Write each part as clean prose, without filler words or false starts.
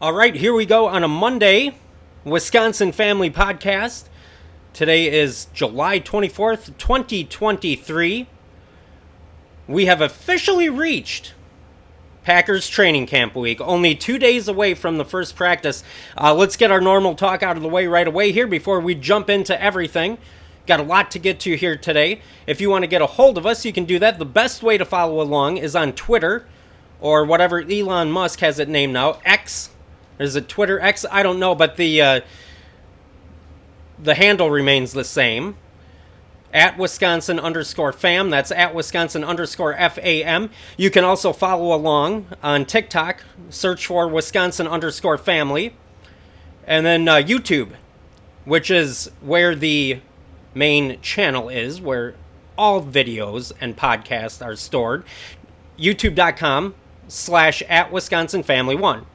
All right, here we go on a Monday, Wisconsin Family Podcast. Today is July 24th, 2023. We have officially reached Packers training camp week, only 2 days away from the first practice. Let's get our normal talk out of the way right away here before we jump into everything. Got a lot to get to here today. If you want to get a hold of us, you can do that. The best way to follow along is on Twitter, or whatever Elon Musk has it named now, X. Is it Twitter X? I don't know, but the handle remains the same. At Wisconsin_fam. That's at Wisconsin_FAM. You can also follow along on TikTok. Search for Wisconsin_family. And then YouTube, which is where the main channel is, where all videos and podcasts are stored. YouTube.com/at Wisconsin Family 1.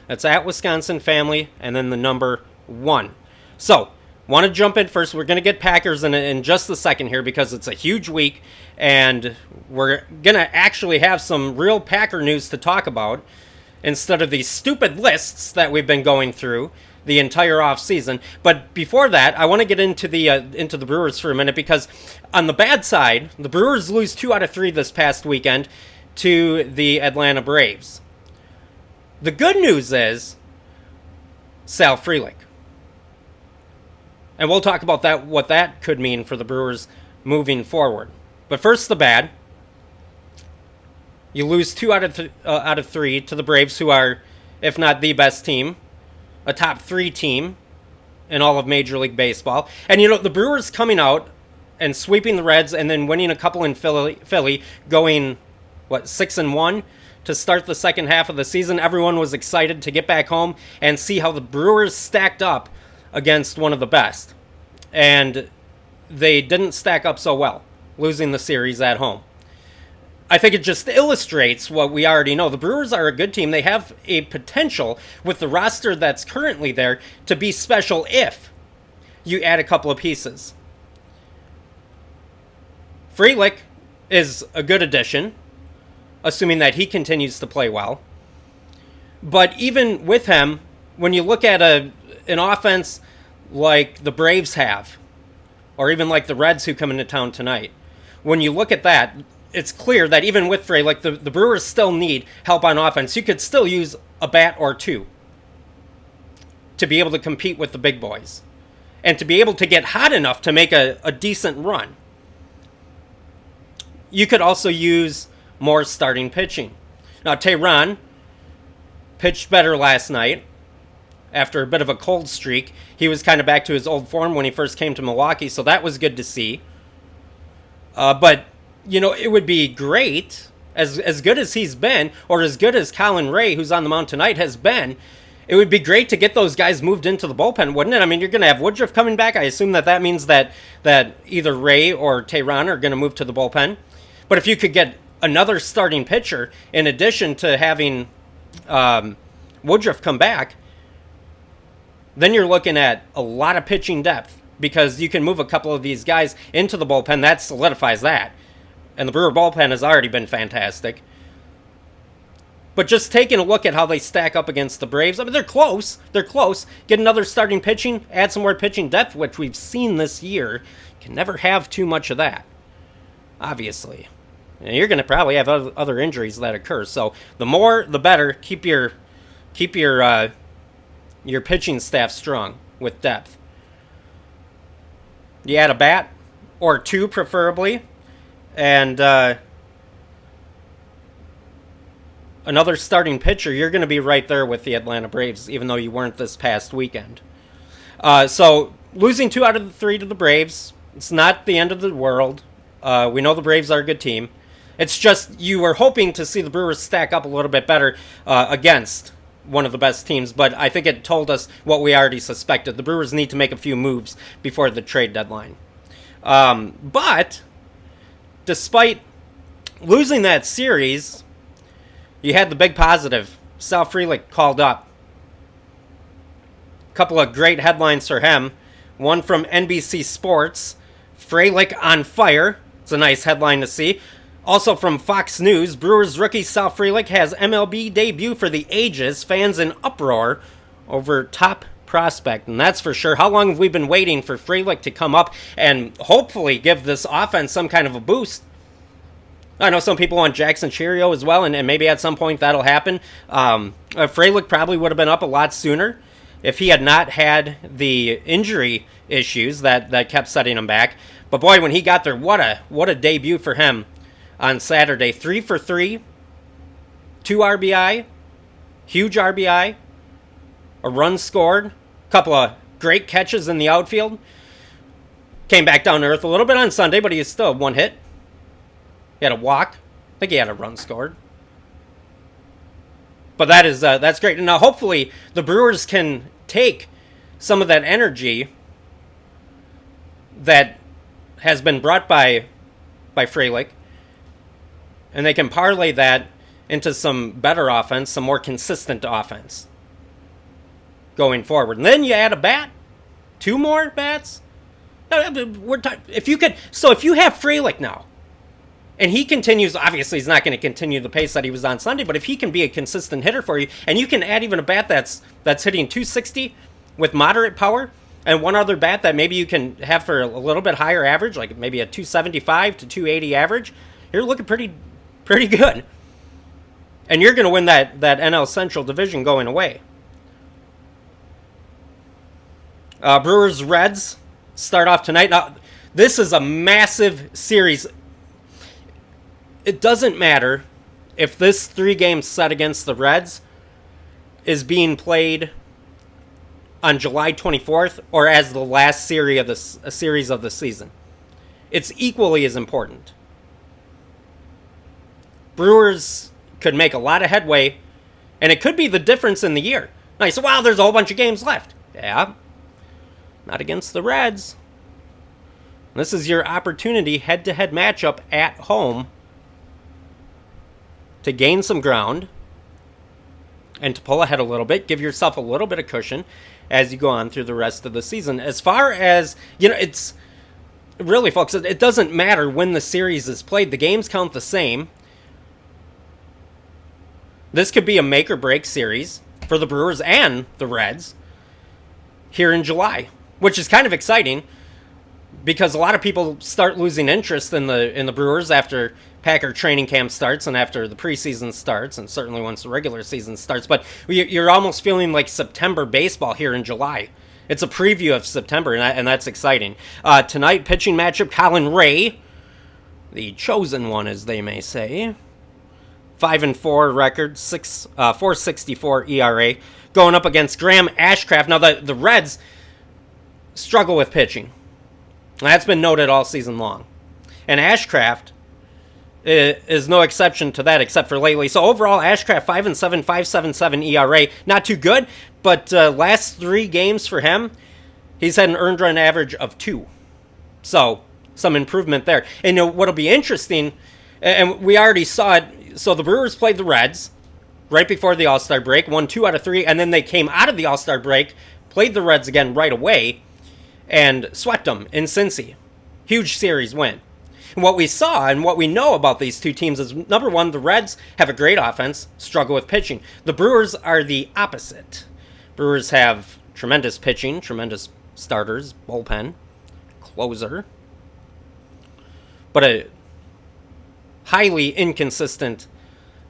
That's at Wisconsin Family and then the number 1. So, want to jump in first. We're going to get Packers in just a second here because it's a huge week and we're going to actually have some real Packer news to talk about instead of these stupid lists that we've been going through the entire offseason. But before that, I want to get into the Brewers for a minute because on the bad side, the Brewers lose 2 out of 3 this past weekend to the Atlanta Braves. The good news is Sal Frelick. And we'll talk about that, what that could mean for the Brewers moving forward. But first, the bad. You lose 2 out of 3 to the Braves, who are, if not the best team, a top 3 team in all of Major League Baseball. And you know, the Brewers coming out and sweeping the Reds and then winning a couple in Philly, going 6-1 to start the second half of the season. Everyone was excited to get back home and see how the Brewers stacked up against one of the best. And they didn't stack up so well, losing the series at home. I think it just illustrates what we already know. The Brewers are a good team. They have a potential with the roster that's currently there to be special if you add a couple of pieces. Frelick is a good addition, assuming that he continues to play well. But even with him, when you look at an offense like the Braves have, or even like the Reds who come into town tonight, when you look at that, it's clear that even with Frelick, the Brewers still need help on offense. You could still use a bat or two to be able to compete with the big boys and to be able to get hot enough to make a decent run. You could also use more starting pitching. Now, Tehran pitched better last night after a bit of a cold streak. He was kind of back to his old form when he first came to Milwaukee, so that was good to see. But, you know, it would be great, as good as he's been, or as good as Colin Ray, who's on the mound tonight, has been, it would be great to get those guys moved into the bullpen, wouldn't it? I mean, you're going to have Woodruff coming back. I assume that means that either Ray or Tehran are going to move to the bullpen. But if you could get another starting pitcher, in addition to having Woodruff come back, then you're looking at a lot of pitching depth because you can move a couple of these guys into the bullpen. That solidifies that. And the Brewer bullpen has already been fantastic. But just taking a look at how they stack up against the Braves, I mean, they're close. They're close. Get another starting pitching, add some more pitching depth, which we've seen this year. Can never have too much of that, obviously. And you're going to probably have other injuries that occur. So the more, the better. Keep your pitching staff strong with depth. You add a bat or two, preferably, and another starting pitcher. You're going to be right there with the Atlanta Braves, even though you weren't this past weekend. So losing 2 out of 3 to the Braves, it's not the end of the world. We know the Braves are a good team. It's just you were hoping to see the Brewers stack up a little bit better against one of the best teams, but I think it told us what we already suspected. The Brewers need to make a few moves before the trade deadline. But despite losing that series, you had the big positive. Sal Frelick called up. A couple of great headlines for him. One from NBC Sports, Frelick on fire. It's a nice headline to see. Also from Fox News, Brewers rookie Sal Frelick has MLB debut for the ages. Fans in uproar over top prospect, and that's for sure. How long have we been waiting for Frelick to come up and hopefully give this offense some kind of a boost? I know some people want Jackson Cheerio as well, and maybe at some point that'll happen. Frelick probably would have been up a lot sooner if he had not had the injury issues that kept setting him back. But boy, when he got there, what a debut for him on Saturday. 3 for 3, 2 RBI, huge RBI, a run scored, a couple of great catches in the outfield. Came back down to earth a little bit on Sunday, but he still had 1 hit. He had a walk. I think he had a run scored. But that's great. And now hopefully the Brewers can take some of that energy that has been brought by Frelick, and they can parlay that into some better offense, some more consistent offense going forward. And then you add a bat, 2 more bats. If you have Frelick now, and he continues, obviously he's not going to continue the pace that he was on Sunday, but if he can be a consistent hitter for you, and you can add even a bat that's hitting 260 with moderate power, and one other bat that maybe you can have for a little bit higher average, like maybe a 275 to 280 average, you're looking pretty good. And you're going to win that NL Central division going away. Brewers Reds start off tonight. Now, this is a massive series. It doesn't matter if this 3-game set against the Reds is being played on July 24th or as the last series of the season. It's equally as important. Brewers could make a lot of headway, and it could be the difference in the year. Now you say, wow, there's a whole bunch of games left. Yeah, not against the Reds. This is your opportunity, head-to-head matchup at home, to gain some ground and to pull ahead a little bit, give yourself a little bit of cushion as you go on through the rest of the season. As far as, it's really, folks, it doesn't matter when the series is played. The games count the same. This could be a make or break series for the Brewers and the Reds here in July, which is kind of exciting because a lot of people start losing interest in the Brewers after Packer training camp starts and after the preseason starts, and certainly once the regular season starts. But you're almost feeling like September baseball here in July. It's a preview of September, and that's exciting. Tonight, pitching matchup, Colin Ray, the chosen one, as they may say. 5-4 record, 4.64 ERA, going up against Graham Ashcraft. Now, the Reds struggle with pitching. That's been noted all season long. And Ashcraft is no exception to that, except for lately. So overall, Ashcraft 5-7, 5.77 ERA, not too good, but last 3 games for him, he's had an earned run average of 2. So some improvement there. And what'll be interesting, and we already saw it. So the Brewers played the Reds right before the All-Star break, won 2 out of 3, and then they came out of the All-Star break, played the Reds again right away, and swept them in Cincy. Huge series win. And what we saw and what we know about these two teams is, number one, the Reds have a great offense, struggle with pitching. The Brewers are the opposite. Brewers have tremendous pitching, tremendous starters, bullpen, closer, but a highly inconsistent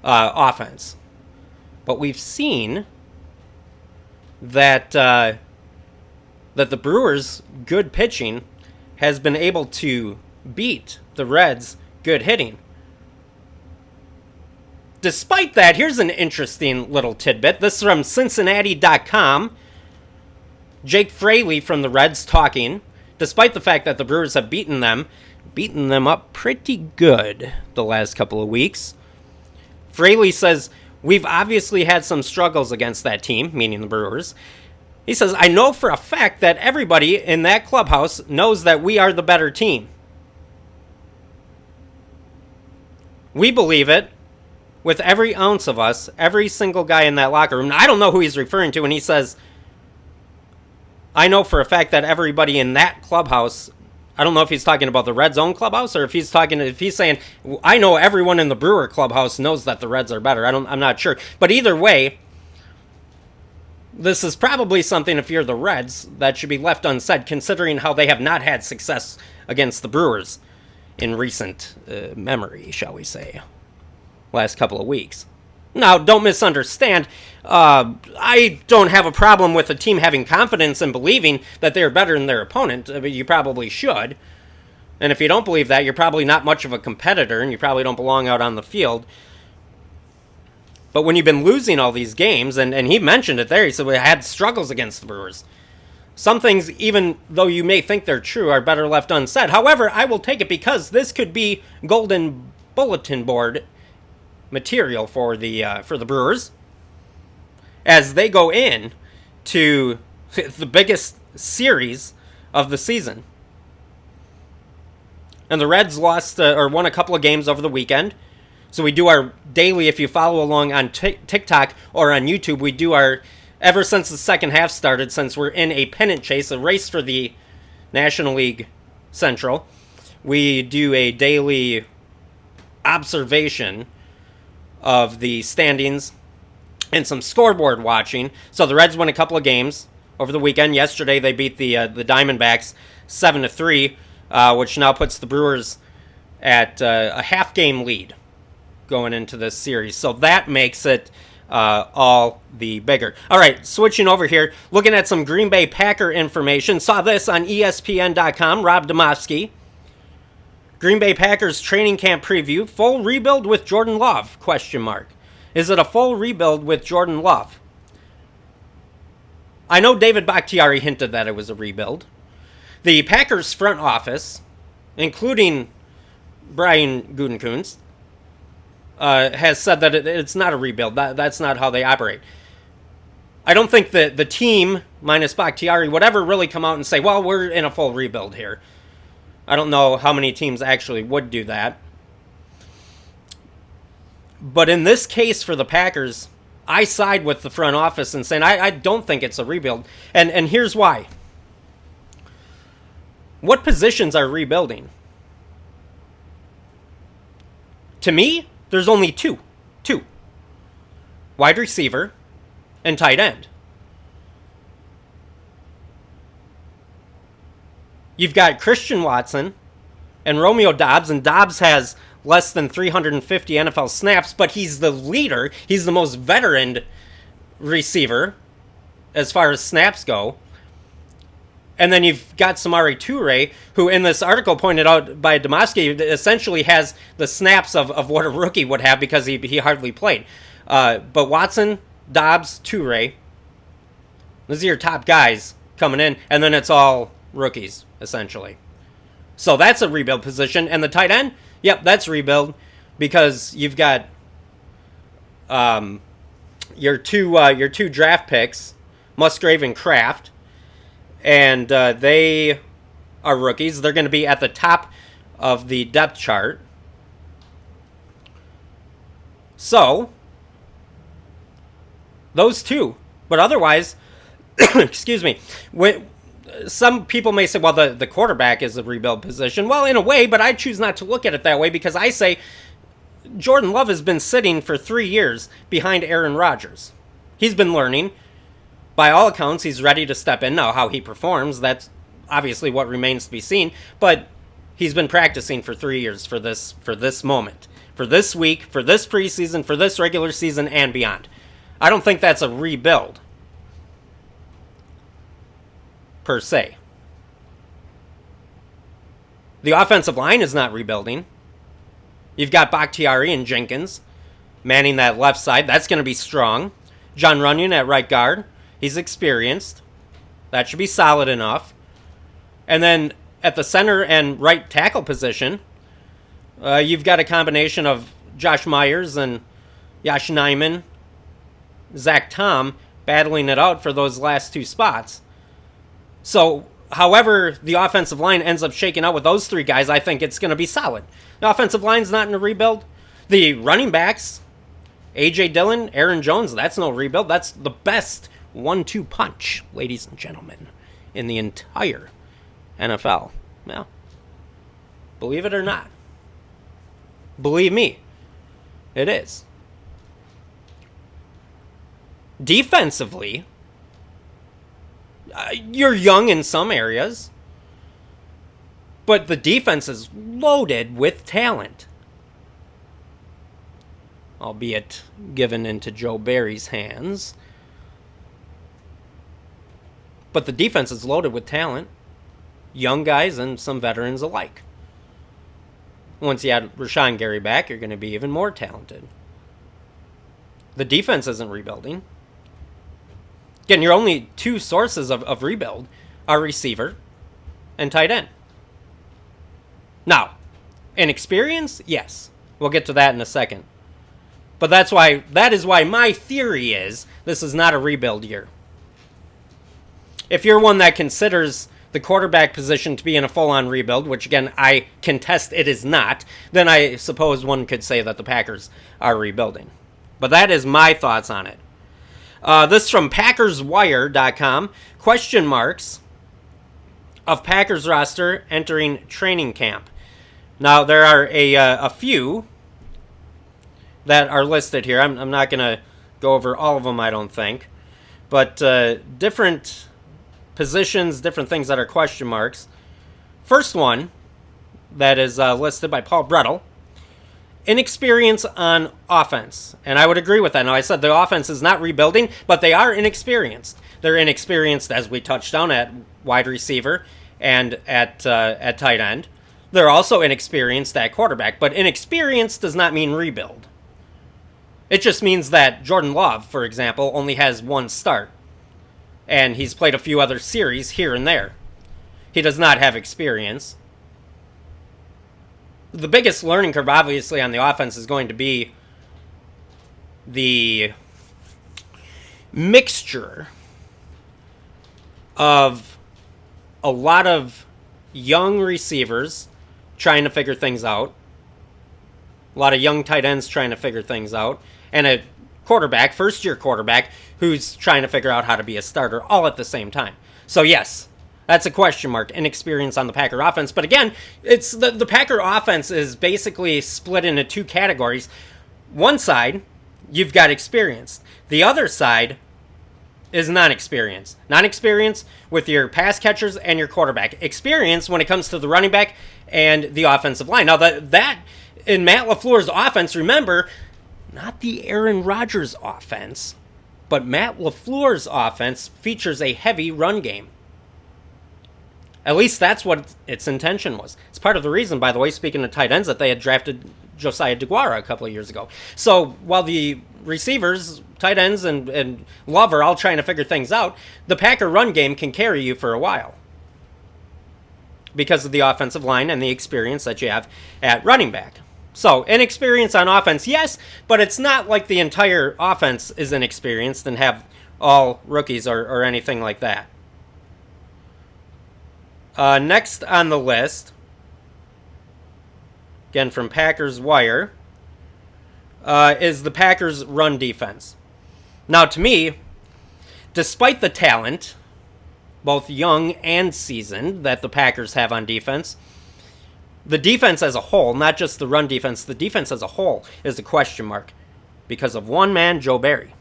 offense. But we've seen that the Brewers' good pitching has been able to beat the Reds' good hitting. Despite that, here's an interesting little tidbit. This is from Cincinnati.com. Jake Fraley from the Reds talking. Despite the fact that the Brewers have beaten them up pretty good the last couple of weeks, Fraley says, we've obviously had some struggles against that team, meaning the Brewers. He says, I know for a fact that everybody in that clubhouse knows that we are the better team. We believe it with every ounce of us, every single guy in that locker room. Now, I don't know who he's referring to when he says, I know for a fact that everybody in that clubhouse I don't know if he's talking about the Reds' own clubhouse or if he's saying, I know everyone in the Brewer clubhouse knows that the Reds are better. I'm not sure. But either way, this is probably something, if you're the Reds, that should be left unsaid, considering how they have not had success against the Brewers in recent memory, shall we say, last couple of weeks. Now, don't misunderstand. I don't have a problem with a team having confidence and believing that they're better than their opponent. But you probably should. And if you don't believe that, you're probably not much of a competitor, and you probably don't belong out on the field. But when you've been losing all these games, and he mentioned it there, he said we had struggles against the Brewers. Some things, even though you may think they're true, are better left unsaid. However, I will take it because this could be golden bulletin board material for the Brewers as they go in to the biggest series of the season. And the Reds lost or won a couple of games over the weekend. So we do our daily, if you follow along on TikTok or on YouTube, we do our, ever since the second half started, since we're in a pennant chase, a race for the National League Central, we do a daily observation of the standings and some scoreboard watching. So the Reds won a couple of games over the weekend. Yesterday they beat the Diamondbacks 7-3, which now puts the Brewers at a half-game lead going into this series. So that makes it all the bigger. All right, switching over here, looking at some Green Bay Packer information. Saw this on ESPN.com, Rob Domofsky. Green Bay Packers training camp preview, full rebuild with Jordan Love, ? Is it a full rebuild with Jordan Love? I know David Bakhtiari hinted that it was a rebuild. The Packers front office, including Brian Gutekunst, has said that it's not a rebuild. That's not how they operate. I don't think that the team, minus Bakhtiari, would ever really come out and say, well, we're in a full rebuild here. I don't know how many teams actually would do that. But in this case for the Packers, I side with the front office and saying I don't think it's a rebuild. And here's why. What positions are rebuilding? To me, there's only two. Wide receiver and tight end. You've got Christian Watson and Romeo Doubs, and Doubs has less than 350 NFL snaps, but he's the leader. He's the most veteran receiver as far as snaps go. And then you've got Samori Toure, who in this article pointed out by Domofsky essentially has the snaps of what a rookie would have because he hardly played. But Watson, Doubs, Toure, those are your top guys coming in, and then it's all rookies, essentially. So that's a rebuild position. And the tight end, yep, that's rebuild because you've got your two draft picks, Musgrave and Kraft, and they are rookies. They're going to be at the top of the depth chart. So those two, but otherwise, excuse me, some people may say, well, the quarterback is a rebuild position. Well, in a way, but I choose not to look at it that way because I say Jordan Love has been sitting for 3 years behind Aaron Rodgers. He's been learning. By all accounts, he's ready to step in. Now, how he performs, that's obviously what remains to be seen. But he's been practicing for 3 years for this moment, for this week, for this preseason, for this regular season, and beyond. I don't think that's a rebuild per se. The offensive line is not rebuilding. You've got Bakhtiari and Jenkins manning that left side. That's going to be strong. John Runyon at right guard. He's experienced. That should be solid enough. And then at the center and right tackle position, you've got a combination of Josh Myers and Yosh Nijman, Zach Tom battling it out for those last two spots. So, however the offensive line ends up shaking out with those three guys, I think it's going to be solid. The offensive line's not in a rebuild. The running backs, A.J. Dillon, Aaron Jones, that's no rebuild. That's the best 1-2 punch, ladies and gentlemen, in the entire NFL. Well, Believe it or not. Believe me, it is. Defensively, you're young in some areas, but the defense is loaded with talent. Albeit given into Joe Barry's hands. But the defense is loaded with talent. Young guys and some veterans alike. Once you add Rashawn Gary back, you're going to be even more talented. The defense isn't rebuilding. Again, your only two sources of rebuild are receiver and tight end. Now, inexperience? Yes. We'll get to that in a second. But that is why my theory is this is not a rebuild year. If you're one that considers the quarterback position to be in a full-on rebuild, which again I contest it is not, then I suppose one could say that the Packers are rebuilding. But that is my thoughts on it. This is from PackersWire.com. Question marks of Packers roster entering training camp. Now there are a few that are listed here. I'm not going to go over all of them, I don't think. But different positions, different things that are question marks. First one that is listed by Paul Brettel. Inexperience on offense. And I would agree with that. Now, I said the offense is not rebuilding, but they are inexperienced. They're inexperienced, as we touched on, at wide receiver and at tight end. They're also inexperienced at quarterback, but inexperienced does not mean rebuild. It just means that Jordan Love, for example, only has one start. And he's played a few other series here and there. He does not have experience. The biggest learning curve, obviously, on the offense is going to be the mixture of a lot of young receivers trying to figure things out, a lot of young tight ends trying to figure things out, and a quarterback, first-year quarterback, who's trying to figure out how to be a starter all at the same time. So, yes, that's a question mark, inexperience on the Packer offense. But again, it's the Packer offense is basically split into two categories. One side, you've got experience. The other side is non-experience. Non-experience with your pass catchers and your quarterback. Experience when it comes to the running back and the offensive line. Now, that in Matt LaFleur's offense, remember, not the Aaron Rodgers offense, but Matt LaFleur's offense features a heavy run game. At least that's what its intention was. It's part of the reason, by the way, speaking of tight ends, that they had drafted Josiah DeGuara a couple of years ago. So while the receivers, tight ends, and Love are all trying to figure things out, the Packer run game can carry you for a while because of the offensive line and the experience that you have at running back. So, inexperience on offense, yes, but it's not like the entire offense is inexperienced and have all rookies or anything like that. Next on the list, again from Packers Wire, is the Packers' run defense. Now, to me, despite the talent, both young and seasoned, that the Packers have on defense, the defense as a whole, not just the run defense, the defense as a whole is a question mark because of one man, Joe Barry.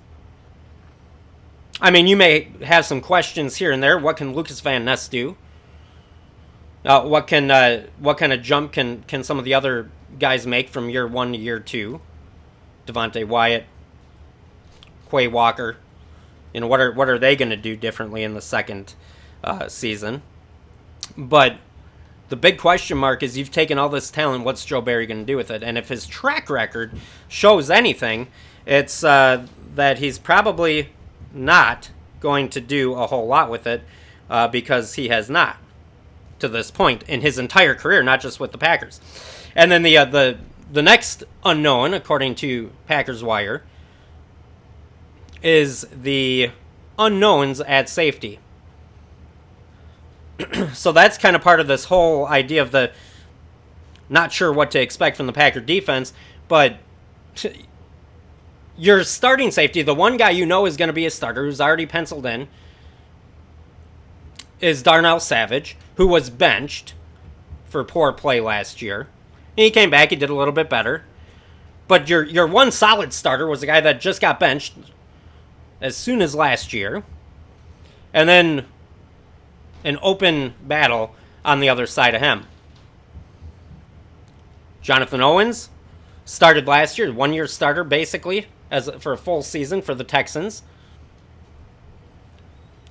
I mean, you may have some questions here and there. What can Lucas Van Ness do? What kind of jump can some of the other guys make from year one to year two? Devontae Wyatt, Quay Walker. You know, what are they going to do differently in the second season? But the big question mark is you've taken all this talent, what's Joe Barry going to do with it? And if his track record shows anything, it's that he's probably not going to do a whole lot with it because he has not to this point in his entire career, not just with the Packers. And then the next unknown, according to Packers Wire, is the unknowns at safety. So that's kind of part of this whole idea of the not sure what to expect from the Packer defense, but your starting safety, the one guy you know is going to be a starter, who's already penciled in, is Darnell Savage, who was benched for poor play last year. And he came back, he did a little bit better. But your one solid starter was a guy that just got benched as soon as last year. And then an open battle on the other side of him. Jonathan Owens started last year, 1 year starter basically, for a full season for the Texans.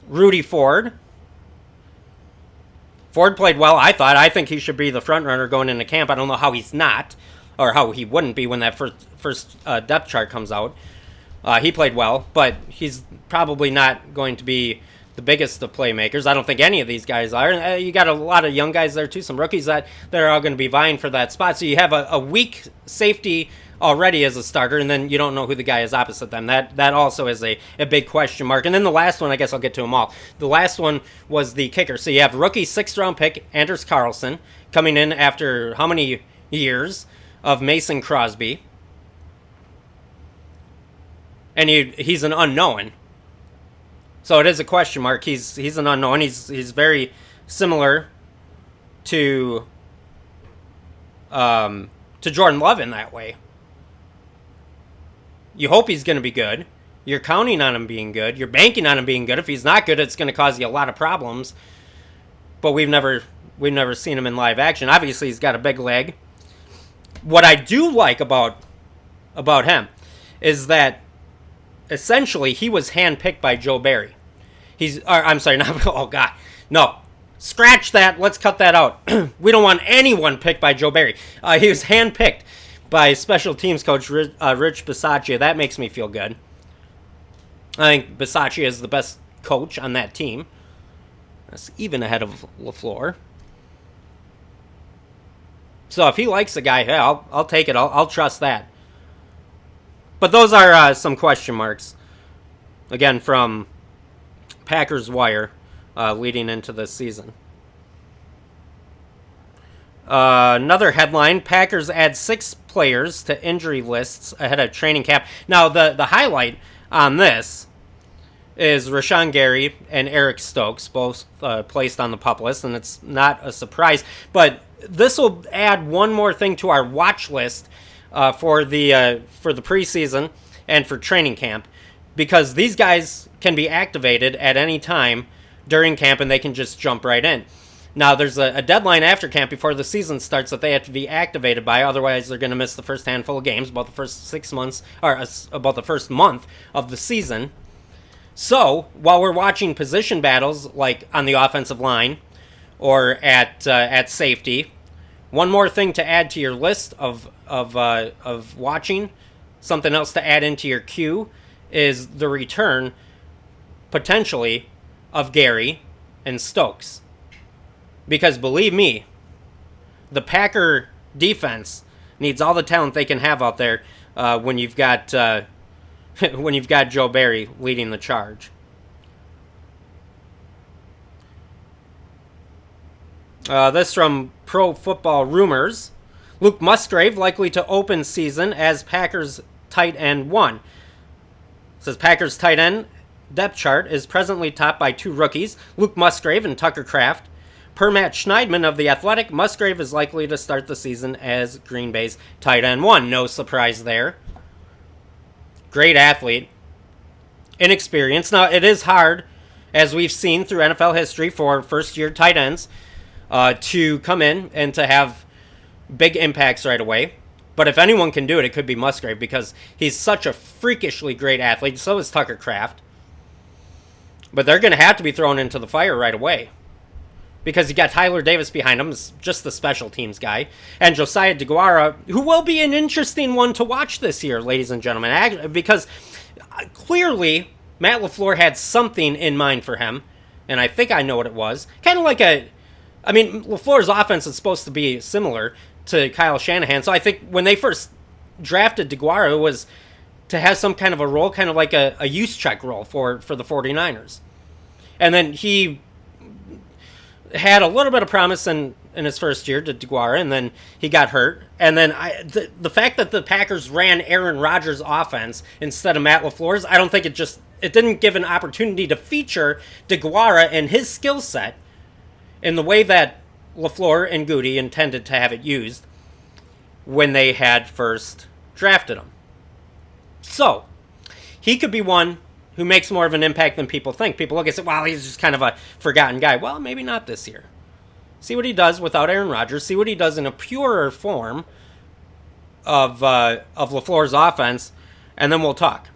Rudy Ford. Ford played well, I thought. I think he should be the front runner going into camp. I don't know how he's not, or how he wouldn't be when that first depth chart comes out. He played well, but he's probably not going to be the biggest of playmakers. I don't think any of these guys are. You got a lot of young guys there too, some rookies that are all going to be vying for that spot. So you have a weak safety already as a starter, and then you don't know who the guy is opposite them. That also is a big question mark. And then the last one, I guess I'll get to them all. The last one was the kicker. So you have rookie 6th-round pick Anders Carlson coming in after how many years of Mason Crosby. And he's an unknown. So it is a question mark. He's an unknown. He's very similar to Jordan Love in that way. You hope he's going to be good. You're counting on him being good. You're banking on him being good. If he's not good, it's going to cause you a lot of problems. But we've never seen him in live action. Obviously, he's got a big leg. What I do like about him is that essentially he was handpicked by Joe Barry. Oh God, no. Scratch that. Let's cut that out. We don't want anyone picked by Joe Barry. He was handpicked by special teams coach Rich Bisaccia. That makes me feel good. I think Bisaccia is the best coach on that team. That's even ahead of LaFleur. So if he likes the guy, hey, I'll take it. I'll trust that. But those are some question marks. Again, from Packers Wire leading into this season. Another headline, Packers add 6 players to injury lists ahead of training camp. Now, the highlight on this is Rashawn Gary and Eric Stokes, both placed on the PUP list, and it's not a surprise. But this will add one more thing to our watch list for the preseason and for training camp, because these guys can be activated at any time during camp, and they can just jump right in. Now, there's a deadline after camp before the season starts that they have to be activated by. Otherwise, they're going to miss the first handful of games, about the first 6 months, or about the first month of the season. So, while we're watching position battles, like on the offensive line or at safety, one more thing to add to your list of watching, something else to add into your queue, is the return, potentially, of Gary and Stokes. Because believe me, the Packer defense needs all the talent they can have out there when you've got Joe Barry leading the charge. This from Pro Football Rumors. Luke Musgrave likely to open season as Packers tight end 1. It says Packers tight end depth chart is presently topped by 2 rookies, Luke Musgrave and Tucker Kraft. Per Matt Schneidman of The Athletic, Musgrave is likely to start the season as Green Bay's tight end 1. No surprise there. Great athlete. Inexperienced. Now, it is hard, as we've seen through NFL history, for first-year tight ends to come in and to have big impacts right away. But if anyone can do it, it could be Musgrave, because he's such a freakishly great athlete. So is Tucker Kraft. But they're going to have to be thrown into the fire right away, because you got Tyler Davis behind him, just the special teams guy, and Josiah DeGuara, who will be an interesting one to watch this year, ladies and gentlemen, because clearly Matt LaFleur had something in mind for him, and I think I know what it was. Kind of like LaFleur's offense is supposed to be similar to Kyle Shanahan, so I think when they first drafted DeGuara, it was to have some kind of a role, kind of like a use check role for the 49ers. And then he had a little bit of promise in his first year to DeGuara, and then he got hurt. And then the fact that the Packers ran Aaron Rodgers' offense instead of Matt LaFleur's, I don't think it didn't give an opportunity to feature DeGuara and his skill set in the way that LaFleur and Goody intended to have it used when they had first drafted him. So, he could be one who makes more of an impact than people think. People look and say, well, he's just kind of a forgotten guy. Well, maybe not this year. See what he does without Aaron Rodgers. See what he does in a purer form of LaFleur's offense, and then we'll talk.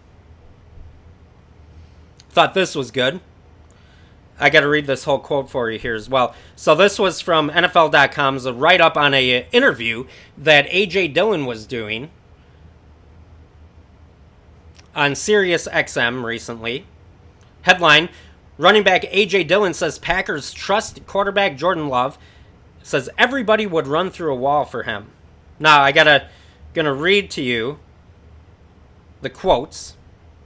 Thought this was good. I got to read this whole quote for you here as well. So this was from NFL.com's write-up on a interview that A.J. Dillon was doing on Sirius XM recently. Headline, running back A.J. Dillon says Packers trust quarterback Jordan Love. Says everybody would run through a wall for him. Now, I gonna read to you the quotes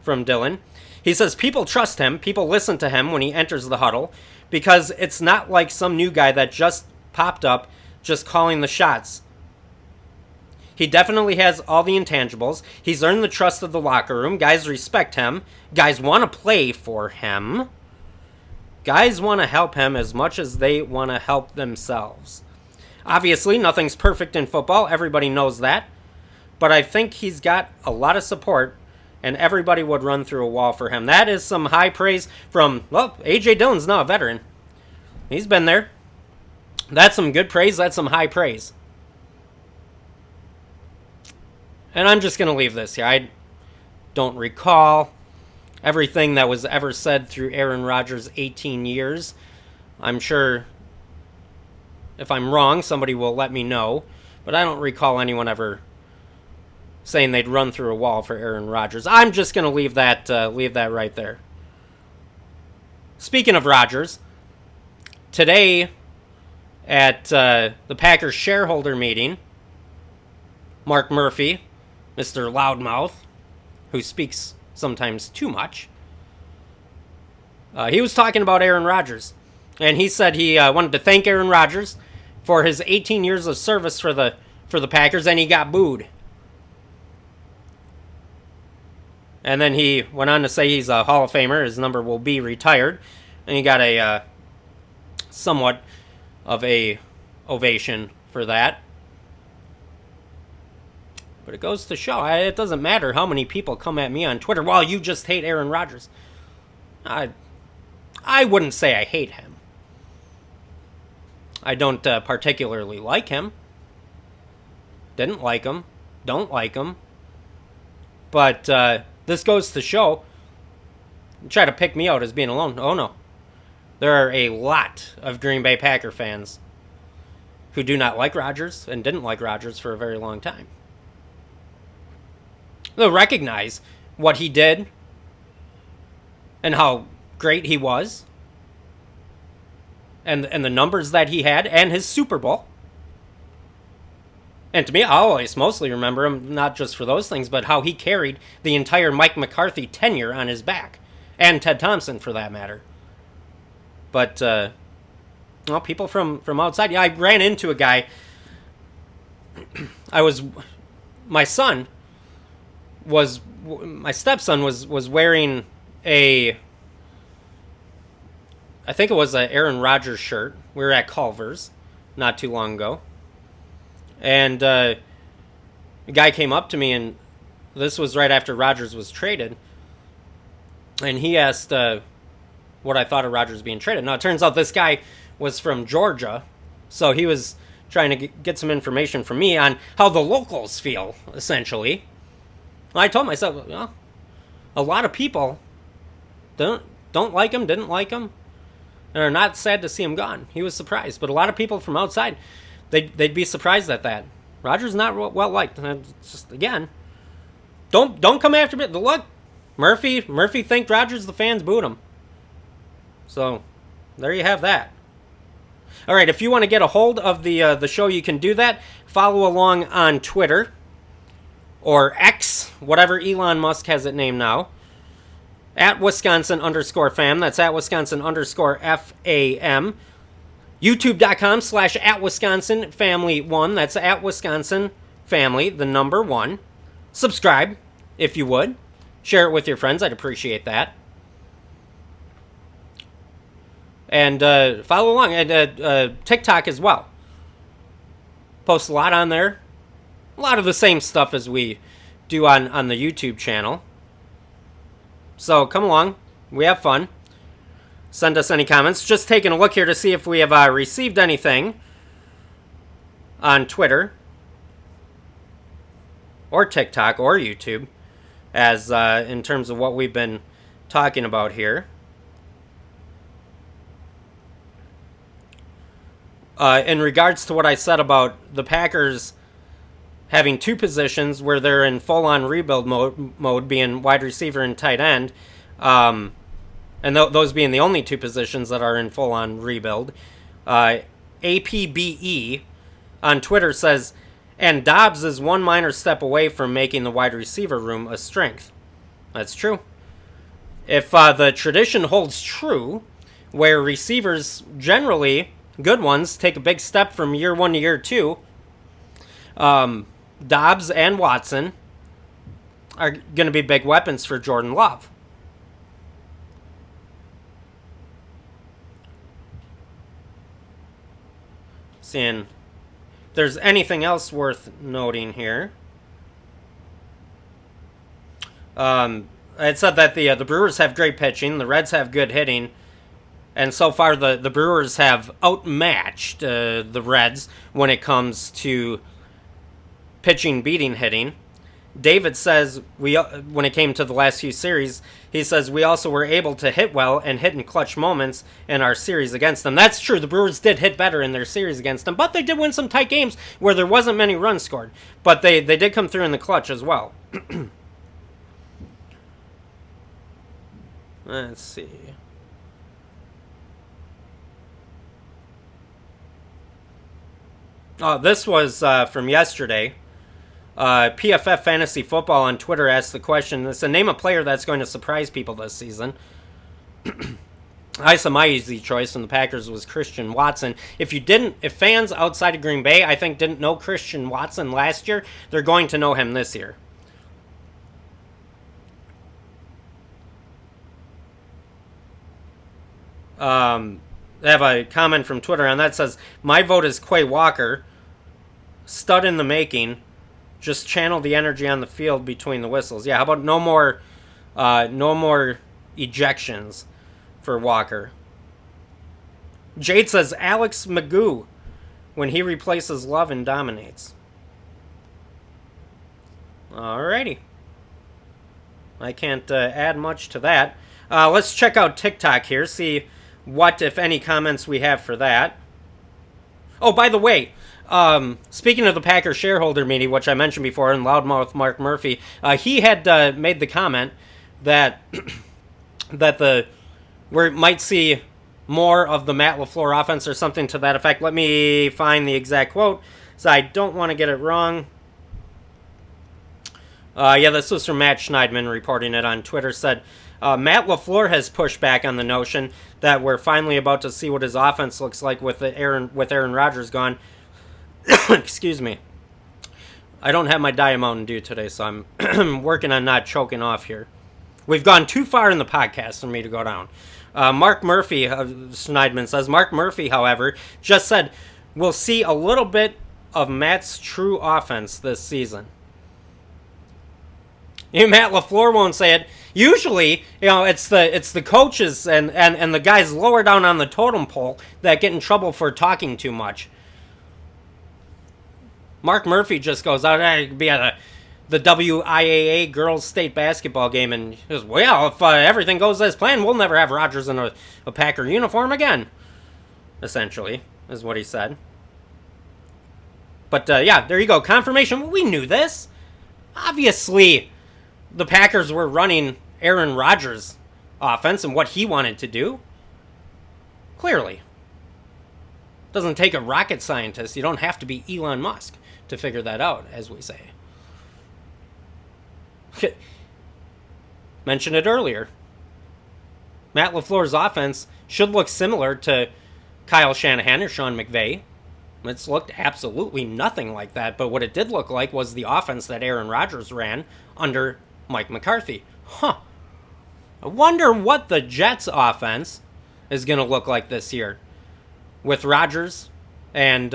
from Dillon. He says people trust him, people listen to him when he enters the huddle, because it's not like some new guy that just popped up, just calling the shots. He definitely has all the intangibles. He's earned the trust of the locker room. Guys respect him. Guys want to play for him. Guys want to help him as much as they want to help themselves. Obviously, nothing's perfect in football. Everybody knows that. But I think he's got a lot of support, and everybody would run through a wall for him. That is some high praise from, well, A.J. Dillon's now a veteran. He's been there. That's some good praise. That's some high praise. And I'm just going to leave this here. I don't recall everything that was ever said through Aaron Rodgers' 18 years. I'm sure if I'm wrong, somebody will let me know. But I don't recall anyone ever saying they'd run through a wall for Aaron Rodgers. I'm just going to leave that right there. Speaking of Rodgers, today at the Packers shareholder meeting, Mark Murphy, Mr. Loudmouth, who speaks sometimes too much, he was talking about Aaron Rodgers. And he said he wanted to thank Aaron Rodgers for his 18 years of service for the Packers, and he got booed. And then he went on to say he's a Hall of Famer. His number will be retired. And he got a somewhat of a ovation for that. But it goes to show, it doesn't matter how many people come at me on Twitter, well, you just hate Aaron Rodgers. I wouldn't say I hate him. I don't particularly like him. Didn't like him. Don't like him. But this goes to show, try to pick me out as being alone. Oh, no. There are a lot of Green Bay Packer fans who do not like Rodgers and didn't like Rodgers for a very long time. They'll recognize what he did and how great he was and the numbers that he had and his Super Bowl. And to me, I always mostly remember him not just for those things, but how he carried the entire Mike McCarthy tenure on his back. And Ted Thompson, for that matter. But, well, people from outside. Yeah, I ran into a guy. My stepson was wearing I think it was an Aaron Rodgers shirt. We were at Culver's not too long ago. And a guy came up to me, and this was right after Rodgers was traded. And he asked what I thought of Rodgers being traded. Now, it turns out this guy was from Georgia, so he was trying to get some information from me on how the locals feel, essentially. I told myself, well, a lot of people don't like him, didn't like him, and are not sad to see him gone. He was surprised, but a lot of people from outside, they'd be surprised at that. Rodgers not well liked. Just again, don't come after me. Look, Murphy thanked Rodgers. The fans booed him. So there you have that. All right, if you want to get a hold of the show, you can do that. Follow along on Twitter or X, whatever Elon Musk has it named now. At Wisconsin_fam. That's at Wisconsin_FAM. YouTube.com/@WisconsinFamily1. That's at Wisconsin Family, the number 1. Subscribe, if you would. Share it with your friends. I'd appreciate that. And follow along. And TikTok as well. Post a lot on there. A lot of the same stuff as we do on the YouTube channel. So come along. We have fun. Send us any comments. Just taking a look here to see if we have received anything on Twitter or TikTok or YouTube as in terms of what we've been talking about here. In regards to what I said about the Packers having two positions where they're in full-on rebuild mode being wide receiver and tight end, and those being the only two positions that are in full-on rebuild, APBE on Twitter says, and Dobbs is one minor step away from making the wide receiver room a strength. That's true. If the tradition holds true, where receivers generally, good ones, take a big step from year one to year two, Dobbs and Watson are going to be big weapons for Jordan Love. Seeing if there's anything else worth noting here. It said that the Brewers have great pitching, the Reds have good hitting, and so far the Brewers have outmatched the Reds when it comes to pitching beating hitting. David says when it came to the last few series, he says we also were able to hit well and hit in clutch moments in our series against them. That's true. The Brewers did hit better in their series against them, but they did win some tight games where there wasn't many runs scored. But they did come through in the clutch as well. Let's see. Oh, this was from yesterday. PFF Fantasy Football on Twitter asked the question, it's a name a player that's going to surprise people this season. I said my easy choice from the Packers was Christian Watson. If fans outside of Green Bay, I think, didn't know Christian Watson last year, they're going to know him this year. I have a comment from Twitter on that says, my vote is Quay Walker, stud in the making. Just channel the energy on the field between the whistles. Yeah, how about no more ejections for Walker? Jade says Alex Magoo when he replaces Love and dominates. Alrighty. I can't add much to that. Let's check out TikTok here, see what, if any, comments we have for that. Oh, by the way, speaking of the Packers shareholder meeting, which I mentioned before, and loudmouth Mark Murphy, he had made the comment that we might see more of the Matt LaFleur offense or something to that effect. Let me find the exact quote, so I don't want to get it wrong. Yeah, this was from Matt Schneidman reporting it on Twitter. Said Matt LaFleur has pushed back on the notion that we're finally about to see what his offense looks like with Aaron Rodgers gone. Excuse me. I don't have my Diet Mountain Dew today, so I'm working on not choking off here. We've gone too far in the podcast for me to go down. Mark Murphy, Schneidman says, Mark Murphy, however, just said, we'll see a little bit of Matt's true offense this season. Matt LaFleur won't say it. Usually, it's the coaches and the guys lower down on the totem pole that get in trouble for talking too much. Mark Murphy just goes out and be at the WIAA girls state basketball game and goes, well, if everything goes as planned, we'll never have Rodgers in a Packer uniform again. Essentially, is what he said. But yeah, there you go. Confirmation. We knew this. Obviously, the Packers were running Aaron Rodgers' offense and what he wanted to do. Clearly. Doesn't take a rocket scientist. You don't have to be Elon Musk to figure that out, as we say. Mentioned it earlier. Matt LaFleur's offense should look similar to Kyle Shanahan or Sean McVay. It's looked absolutely nothing like that, but what it did look like was the offense that Aaron Rodgers ran under Mike McCarthy. I wonder what the Jets' offense is going to look like this year with Rodgers and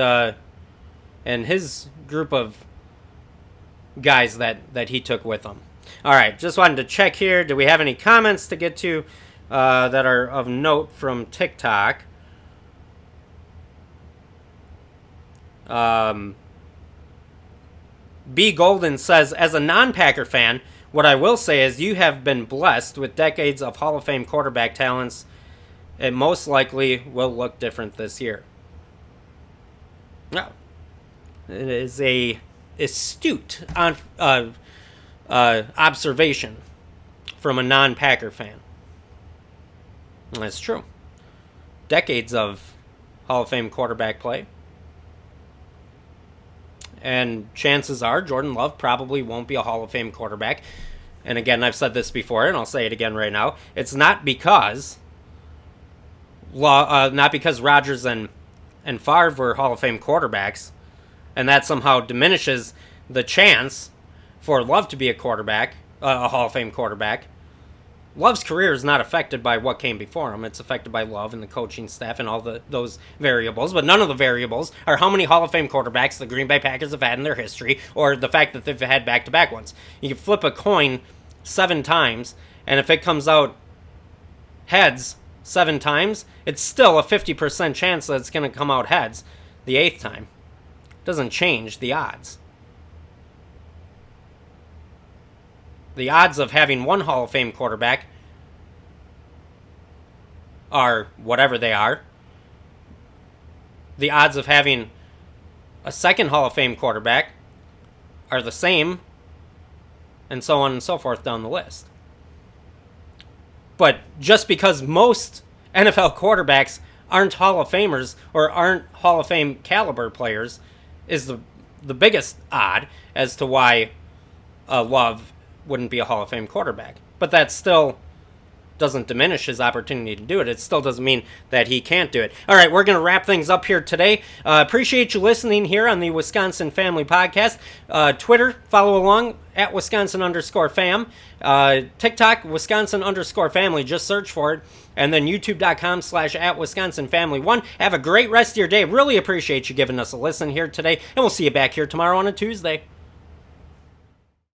his group of guys that he took with him. All right, just wanted to check here. Do we have any comments to get to that are of note from TikTok? B. Golden says, as a non-Packer fan, what I will say is you have been blessed with decades of Hall of Fame quarterback talents. It most likely will look different this year. No. It is a astute observation from a non-Packer fan. That's true. Decades of Hall of Fame quarterback play. And chances are Jordan Love probably won't be a Hall of Fame quarterback. And again, I've said this before, and I'll say it again right now. It's not because Rodgers and Favre were Hall of Fame quarterbacks, and that somehow diminishes the chance for Love to be a quarterback, a Hall of Fame quarterback. Love's career is not affected by what came before him. It's affected by Love and the coaching staff and all those variables. But none of the variables are how many Hall of Fame quarterbacks the Green Bay Packers have had in their history, or the fact that they've had back-to-back ones. You can flip a coin 7 times, and if it comes out heads 7 times, it's still a 50% chance that it's going to come out heads the 8th time. It doesn't change the odds. The odds of having one Hall of Fame quarterback are whatever they are. The odds of having a second Hall of Fame quarterback are the same, and so on and so forth down the list. But just because most NFL quarterbacks aren't Hall of Famers or aren't Hall of Fame caliber players is the biggest odd as to why Love wouldn't be a Hall of Fame quarterback. But that still doesn't diminish his opportunity to do it. It still doesn't mean that he can't do it. All right, we're going to wrap things up here today. Appreciate you listening here on the Wisconsin Family Podcast. Twitter, follow along at Wisconsin_fam. TikTok, Wisconsin_family. Just search for it. And then youtube.com/@WisconsinFamily1. Have a great rest of your day. Really appreciate you giving us a listen here today. And we'll see you back here tomorrow on a Tuesday.